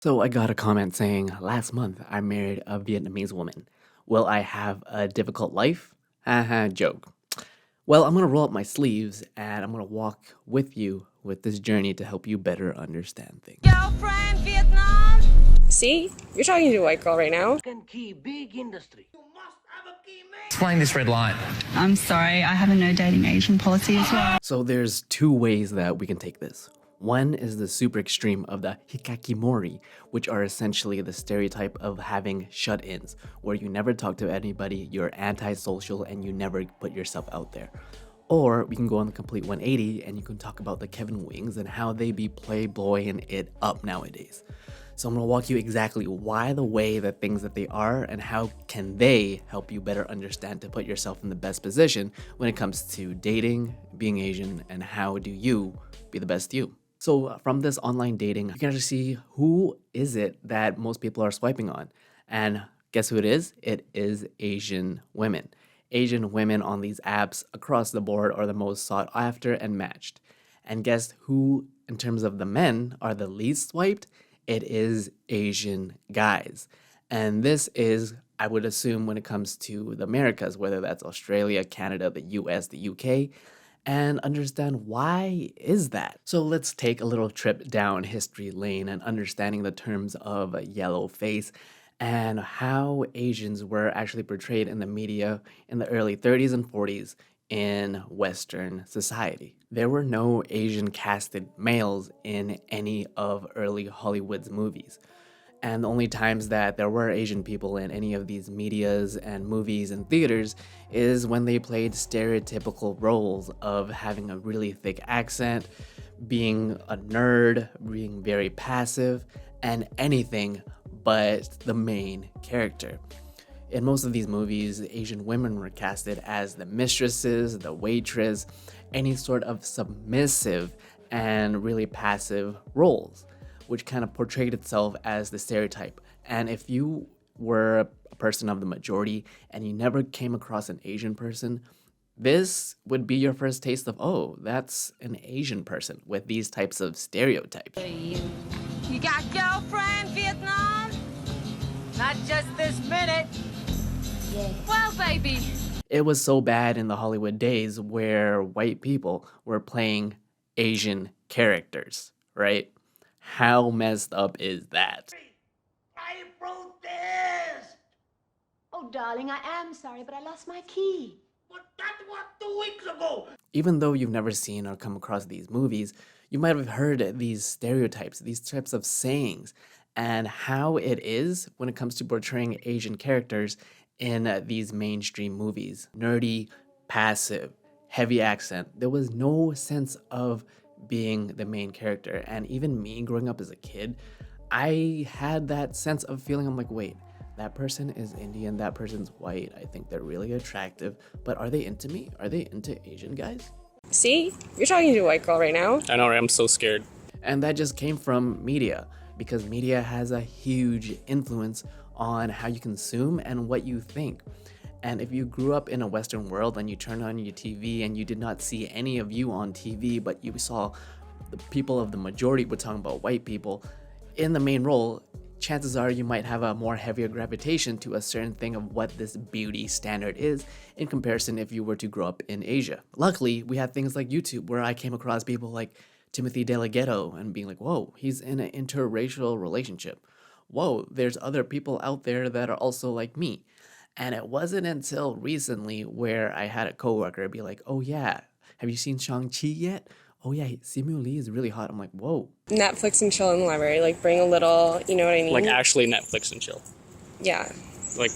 So I got a comment saying, last month I married a Vietnamese woman. Will I have a difficult life? Haha, joke. Well, I'm gonna roll up my sleeves and I'm gonna walk with you with this journey to help you better understand things. Girlfriend, Vietnam. See? You're talking to a white girl right now. Key, big industry. You must have a key, man. Explain this red light. I'm sorry, I have a no dating Asian policy as well. So there's two ways that we can take this. One is the super extreme of the hikakimori, which are essentially the stereotype of having shut-ins, where you never talk to anybody, you're antisocial, and you never put yourself out there. Or we can go on the complete 180 and you can talk about the Kevin Wings and how they be playboying it up nowadays. So I'm gonna walk you exactly why the way the things that they are and how can they help you better understand to put yourself in the best position when it comes to dating, being Asian, and how do you be the best you. So from this online dating, you can actually see who is it that most people are swiping on. And guess who it is? It is Asian women. Asian women on these apps across the board are the most sought after and matched. And guess who, in terms of the men, are the least swiped? It is Asian guys. And this is, I would assume, when it comes to the Americas, whether that's Australia, Canada, the US, the UK, and understand why is that. So let's take a little trip down history lane and understanding the terms of yellow face and how Asians were actually portrayed in the media in the early 30s and 40s in Western society. There were no Asian casted males in any of early Hollywood's movies. And the only times that there were Asian people in any of these medias and movies and theaters is when they played stereotypical roles of having a really thick accent, being a nerd, being very passive, and anything but the main character. In most of these movies, Asian women were casted as the mistresses, the waitress, any sort of submissive and really passive roles, which kind of portrayed itself as the stereotype. And if you were a person of the majority and you never came across an Asian person, this would be your first taste of, oh, that's an Asian person with these types of stereotypes. You got girlfriend, Vietnam? Not just this minute. Yeah. Well, baby. It was so bad in the Hollywood days where white people were playing Asian characters, right? How messed up is that? I protest! Oh, darling, I am sorry, but I lost my key. But that was 2 weeks ago! Even though you've never seen or come across these movies, you might have heard these stereotypes, these types of sayings, and how it is when it comes to portraying Asian characters in these mainstream movies. Nerdy, passive, heavy accent. There was no sense of being the main character. And even me growing up as a kid, I had that sense of feeling, I'm like, wait, that person is Indian, that person's white, I think they're really attractive, but are they into me? Are they into Asian guys? See? You're talking to a white girl right now. I know, right? I'm so scared. And that just came from media, because media has a huge influence on how you consume and what you think. And if you grew up in a Western world and you turned on your TV and you did not see any of you on TV, but you saw the people of the majority, we're talking about white people, in the main role, chances are you might have a more heavier gravitation to a certain thing of what this beauty standard is in comparison if you were to grow up in Asia. Luckily, we have things like YouTube where I came across people like Timothy DeLaGhetto and being like, whoa, he's in an interracial relationship. Whoa, there's other people out there that are also like me. And it wasn't until recently where I had a coworker be like, oh yeah, have you seen Shang-Chi yet? Oh yeah, Simu Lee is really hot. I'm like, whoa. Netflix and chill in the library. Like, bring a little, you know what I mean? Like, actually Netflix and chill. Yeah, Like,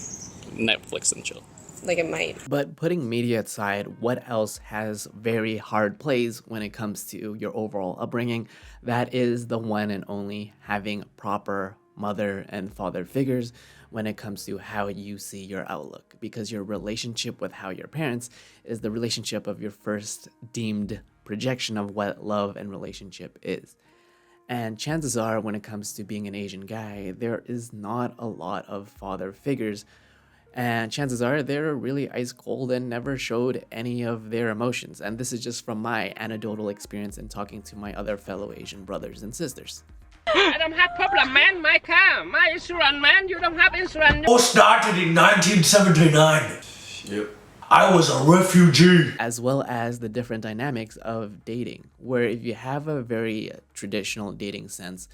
Netflix and chill. like it might. But putting media aside, what else has very hard plays when it comes to your overall upbringing? That is the one and only having proper mother and father figures when it comes to how you see your outlook, because your relationship with how your parents is the relationship of your first deemed projection of what love and relationship is. And chances are, when it comes to being an Asian guy, there is not a lot of father figures. And chances are they're really ice cold and never showed any of their emotions. And this is just from my anecdotal experience in talking to my other fellow Asian brothers and sisters. I don't have problem, man. My car, my insurance, man. You don't have insurance. All started in 1979. Yep. I was a refugee. As well as the different dynamics of dating, where if you have a very traditional dating sense,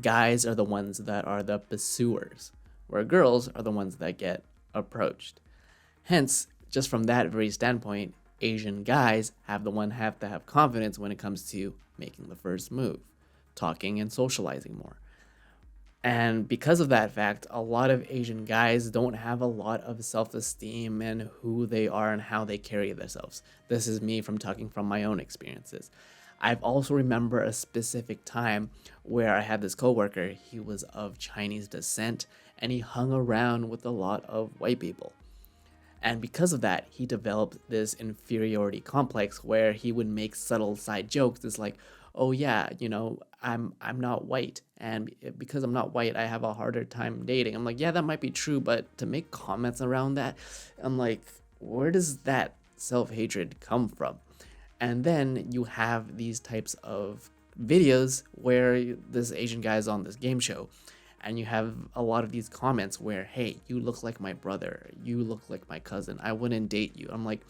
guys are the ones that are the pursuers, where girls are the ones that get approached. Hence, just from that very standpoint, Asian guys have to have confidence when it comes to making the first move, talking and socializing more. And because of that fact, a lot of Asian guys don't have a lot of self-esteem and who they are and how they carry themselves. This is me from talking from my own experiences. I've also remember a specific time where I had this coworker. He was of Chinese descent and he hung around with a lot of white people. And because of that, he developed this inferiority complex where he would make subtle side jokes. It's like, oh yeah, you know, I'm not white, and because I'm not white, I have a harder time dating. I'm like, yeah, that might be true, but to make comments around that, I'm like, where does that self-hatred come from? And then you have these types of videos where this Asian guy is on this game show, and you have a lot of these comments where, hey, you look like my brother, you look like my cousin, I wouldn't date you. I'm like,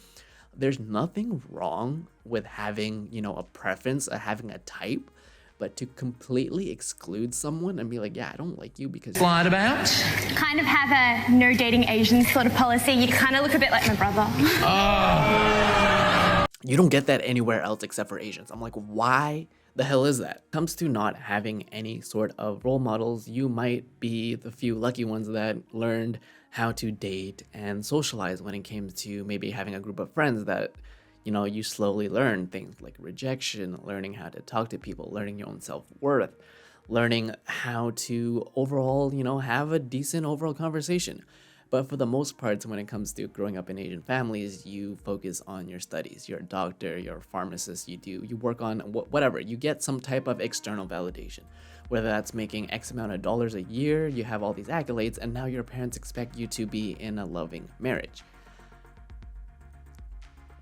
there's nothing wrong with having, you know, a preference, having a type, but to completely exclude someone and be like, yeah, I don't like you because... Lied about? Kind of have a no dating Asians sort of policy. You kind of look a bit like my brother. You don't get that anywhere else except for Asians. I'm like, why the hell is that? When it comes to not having any sort of role models, you might be the few lucky ones that learned how to date and socialize when it came to maybe having a group of friends that, you know, you slowly learn things like rejection, learning how to talk to people, learning your own self-worth, learning how to overall, you know, have a decent overall conversation. But for the most part, when it comes to growing up in Asian families, you focus on your studies. You're a doctor, you're a pharmacist, you work on whatever. You get some type of external validation, whether that's making X amount of dollars a year, you have all these accolades, and now your parents expect you to be in a loving marriage.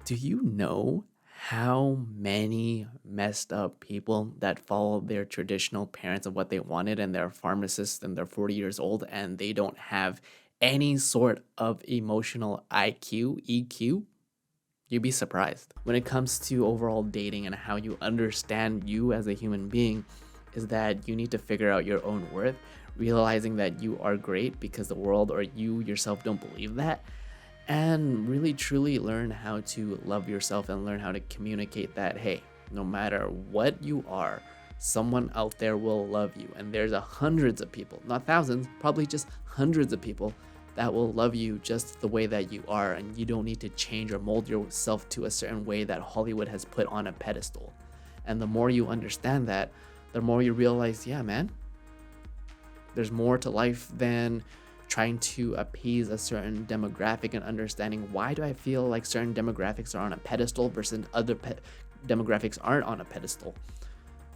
Do you know how many messed up people that follow their traditional parents of what they wanted, and they're pharmacists and they're 40 years old and they don't have any sort of emotional IQ, EQ? You'd be surprised. When it comes to overall dating and how you understand you as a human being, is that you need to figure out your own worth, realizing that you are great because the world or you yourself don't believe that, and really truly learn how to love yourself and learn how to communicate that, hey, no matter what you are, someone out there will love you. And there's hundreds of people, not thousands, probably just hundreds of people that will love you just the way that you are, and you don't need to change or mold yourself to a certain way that Hollywood has put on a pedestal. And the more you understand that, the more you realize, yeah, man, there's more to life than trying to appease a certain demographic and understanding why do I feel like certain demographics are on a pedestal versus other demographics aren't on a pedestal.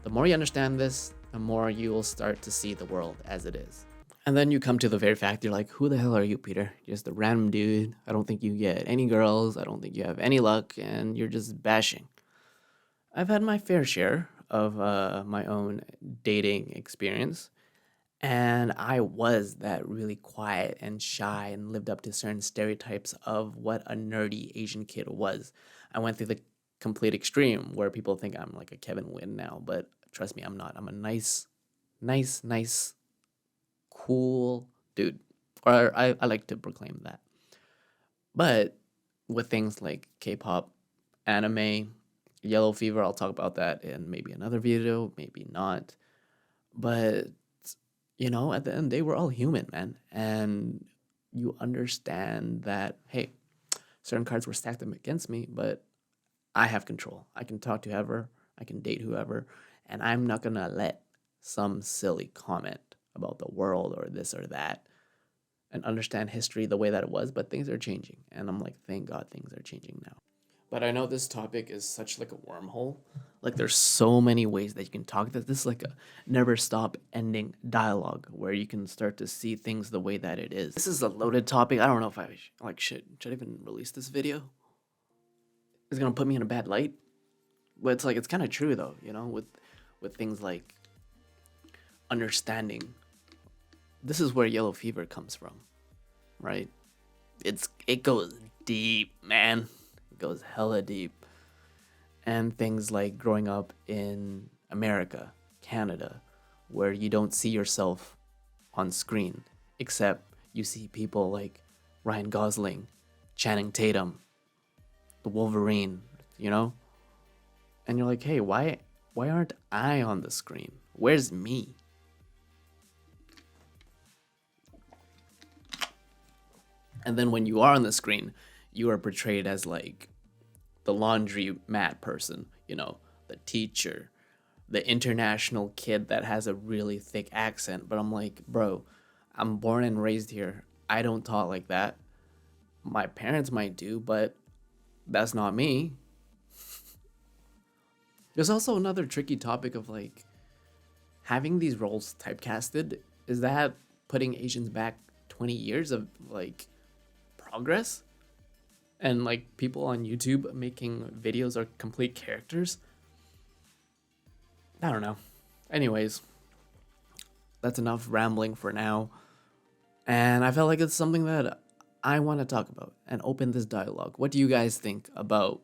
The more you understand this, the more you will start to see the world as it is. And then you come to the very fact, you're like, who the hell are you, Peter? You're just a random dude. I don't think you get any girls. I don't think you have any luck, and you're just bashing. I've had my fair share of my own dating experience. And I was that really quiet and shy and lived up to certain stereotypes of what a nerdy Asian kid was. I went through the complete extreme where people think I'm like a Kevin Wynn now, but trust me, I'm not. I'm a nice, cool dude. Or I like to proclaim that. But with things like K-pop, anime, yellow fever, I'll talk about that in maybe another video, maybe not. But you know, at the end, they were all human, man. And you understand that, hey, certain cards were stacked up against me, but I have control. I can talk to whoever, I can date whoever, and I'm not going to let some silly comment about the world or this or that and understand history the way that it was, but things are changing. And I'm like, thank God things are changing now. But I know this topic is such like a wormhole. Like there's so many ways that you can talk that this is like a never stop ending dialogue where you can start to see things the way that it is. This is a loaded topic. I don't know if I should I even release this video? It's gonna put me in a bad light. But it's like, it's kind of true though, you know, with things like understanding. This is where yellow fever comes from, right? It goes deep, man. It goes hella deep. And things like growing up in America, Canada, where you don't see yourself on screen, except you see people like Ryan Gosling, Channing Tatum, the Wolverine, you know? And you're like, hey, why aren't I on the screen? Where's me? And then when you are on the screen, you are portrayed as like the laundry mat person, you know, the teacher, the international kid that has a really thick accent. But I'm like, bro, I'm born and raised here. I don't talk like that. My parents might do, but that's not me. There's also another tricky topic of like having these roles typecasted. Is that putting Asians back 20 years of like progress? And like people on YouTube making videos are complete characters? I don't know. Anyways, that's enough rambling for now. And I felt like it's something that I want to talk about and open this dialogue. What do you guys think about,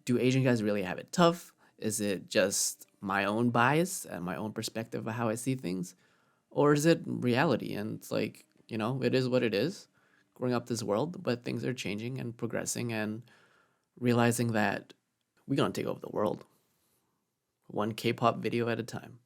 do Asian guys really have it tough? Is it just my own bias and my own perspective of how I see things? Or is it reality? And it's like, you know, it is what it is, growing up this world, but things are changing and progressing and realizing that we're going to take over the world. One K-pop video at a time.